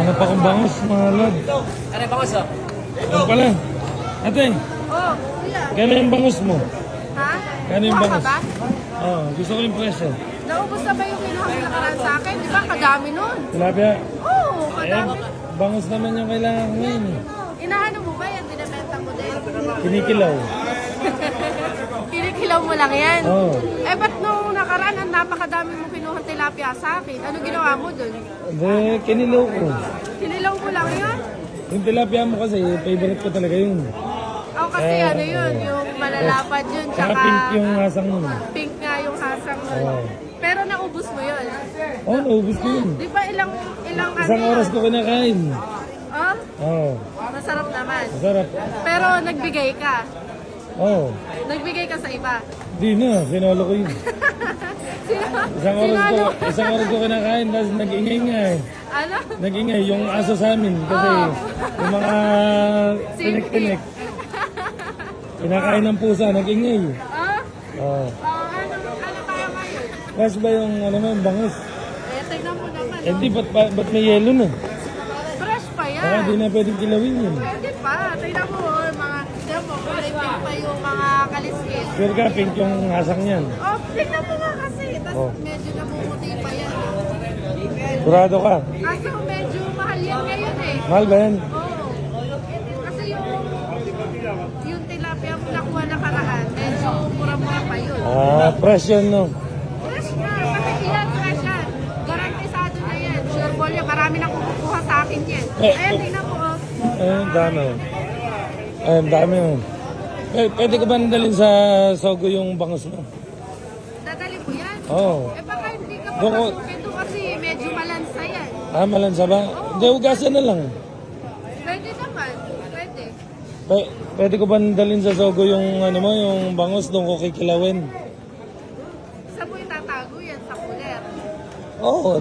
Ano pa kong bangus, mga lord? Ano bangus oh? Ano pala? Ate, Oh, kuya. kano yung bangus mo? Ha? Kano yung Kuha ka bangus? ba? Gusto ko yung presyo. Naubos na ba yung kinuha mo nakaraan sa akin? Di ba? Kadami nun. Tilapia. Oo, Eh, kadami. bangus naman yung kailangan ko ngayon. Inaano mo ba yan? Dinamenta mo din. Kinikilaw. Kinikilaw mo lang yan. Oo. Eh, ba't nung nakaraan, ang napakadami mo kinuha tilapia sa akin? Ano ginawa mo dun? Hindi, kinilaw ko. Kinilaw mo lang yun? Yung tilapia mo kasi, favorite ko talaga yun. Ako kasi ano yun, yung malalapad yun, Saka tsaka pink yung hasang nun. pink nga yung hasang nun. Oo. Pero naubos mo yun. Oo, naubos ko yun. Di ba ilang Isang ano oras yun? ko kinakain. Oh, Oo, masarap naman. masarap. Pero nagbigay ka. Oo. Nagbigay ka sa iba. Di na, sinolo ko yun. Sino? Isang oras ko kinakain, tapos nag-ingay nga eh. Ano? Nag-ingay yung aso sa amin kasi yung mga tinik-tinik. Kinakain ng pusa, nag-ingay. Ah? Oo. Ano tayo ngayon? Tapos ba yung ano mo, bangus? Eh, tignan mo naman. Eh di, ba't may yelo na? Fresh pa yan. Baka di na pwedeng kilawin yun. Pwede pa. Tignan mo, mga, tignan mo, kulay pink pa yung mga kaliskis. Sure ka, pink yung hasang yan. Oh, tignan mo nga kasi. Tapos Oh. medyo namumuti pa yan. Kurado ka. Kaso medyo mahal yan ngayon eh. Mahal ba yan? Oo. Kasi yung tilapia mo nakuha nakaraan, medyo mura-mura pa yun. Fresh yun, no? Fresh na. Kasi yan, fresh yan. Garantisado na yan. Sure ball yan. Marami na kukuha sa akin yan. Ayan, tingnan mo. Oh. Ang dami. Ang dami yun. Pwede ko ba nadalhin sa Sogo yung bangus mo? Dadali mo yan. Oo. Eh baka hindi ka Doon ko- papasukin doon kasi medyo malansa yan. Malansa ba? Hindi, ugasan na lang. Pwede naman. Pwede. Pwede ko ba nadalhin sa Sogo yung ano mo, yung bangus doon ko kikilawin? Saan mo itatago yan? Sa cooler. Oo.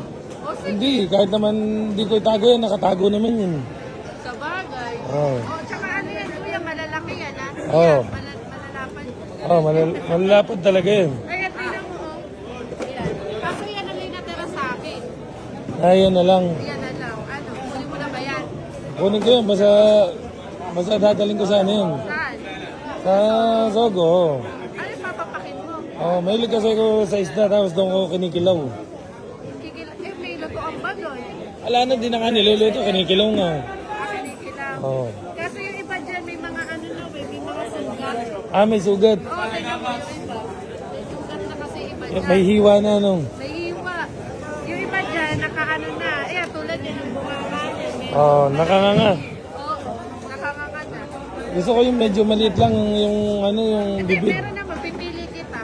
O sige, Hindi, kahit naman hindi ko itago yan, nakatago naman yun. sa bagay. Oo. O, tsaka ano yan, kuya, malalaki yan, ha? Oo. Yan, malalapan. Oo, malalapad talaga yun. Ayan, tingnan mo, oh. Ayan. Kaso yan ang natira sa akin. Ayun na lang. Yan na lang. Ano, huli mo na ba yan? Kunin ko yun, basta dadalhin ko sa ano yun. Saan? Sa Sogo. Oo. Ano yung papapakin mo? Mahilig kasi ko sa isda, tapos doon ko kinikilaw. May lutoan ba doon? Wala na, di na nga niluluto, kinikilaw nga. Kinikilaw. Oo. Kasi yung iba dyan, may mga ano na, may mga sugat. May sugat. Oo, tingnan mo yung iba. May sugat na kasi iba dyan. May hiwa na, no? May hiwa. Yung iba dyan, nakaano na. Ayan, tulad yan, yung bunganga. Nakanganga. Oo, nakakaka na. Gusto ko yung medyo maliit lang yung ano, yung Hindi, bibig. meron naman, pipili kita.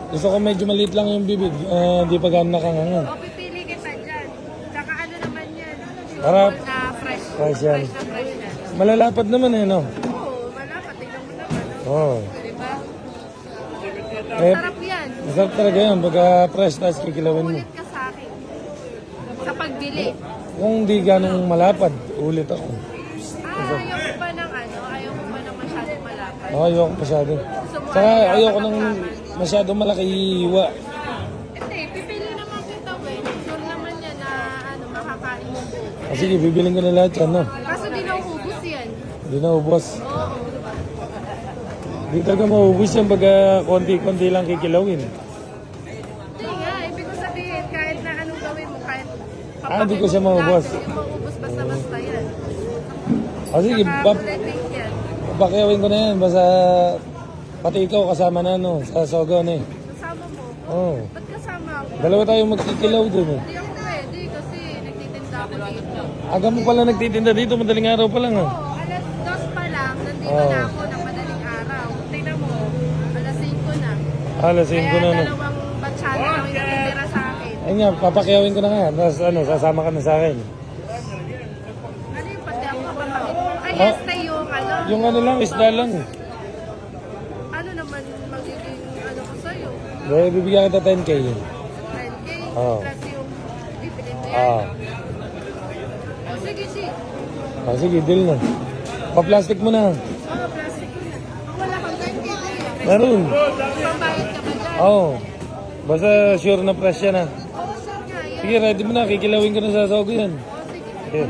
Gusto ko medyo maliit lang yung bibig. Di pa gano'n nakanganga. O, pipili kita dyan. Tsaka ano naman yan, sure Harap. ball na fresh. Fresh yan. Fresh na fresh na. Malalapad naman eh, no? Oo, malapad. Tingnan mo naman. Oo. Diba? Eh, Sarap yan. masarap talaga yan, pagka fresh, tapos kikilawin mo. Ulit ka sa akin. Sa pagbili. Kung di ganong malapad, ulit ako. Ayaw mo ba ng ano? Ayaw mo ba ng masyadong malapad? Ayoko masyado. Saka ayoko ng masyadong malaki hiwa. Hindi, pipili naman kita, we. Sure naman yan na ano, makakain mo. Sige, bibiling ko na lahat yan, no? Kaso di na uubos yan. Hindi na ubos. Oo. Di talaga maubos yan pagka konti-konti lang kikilawin. Hindi nga, ibig ko sabihin, kahit na anong gawin mo, kahit Hindi ko siya maubos. Hindi mo maubos basta-basta yan. Sige, Saka bulletin yan. papakyawin ko na yan. Basta pati ikaw kasama na, no? Sa Sogo, no? Kasama mo. Oo. Ba't kasama ako? Dalawa tayo magkikilaw dun, eh. Hindi ako pwede kasi nagtitinda ako dito. Aga mo pala nagtitinda dito, madaling araw pa lang, Oo, ah. alas 2 pa lang, nandito Oo. na ako ng madaling araw. Tingnan mo, alas 5 na. Alas 5 Kaya na, no? dalawang batsada lang yung natitira sa akin. Ayun nga, papakyawin ko na nga. Tapos sasama ka na sa akin. Ano yung pati ako kapapakit mo? Ay, yes, yung ano? Yung ano lang, isda lang. Ano naman magiging ano ko sa'yo? Dahil bibigyan kita 10K. 10K Oo. plus yung bibili mo yan. Ah. O sige, Sige, deal na. Pa-plastic mo na. plastic ko na. Wala kang 10K din. Meron. Pambayad ka ba dyan? Oo. Basta sure na fresh yan, ha. Oo, sure nga yan. Sige, ready mo na. Kikilawin ko na sa Sogo yan. O sige. Sige.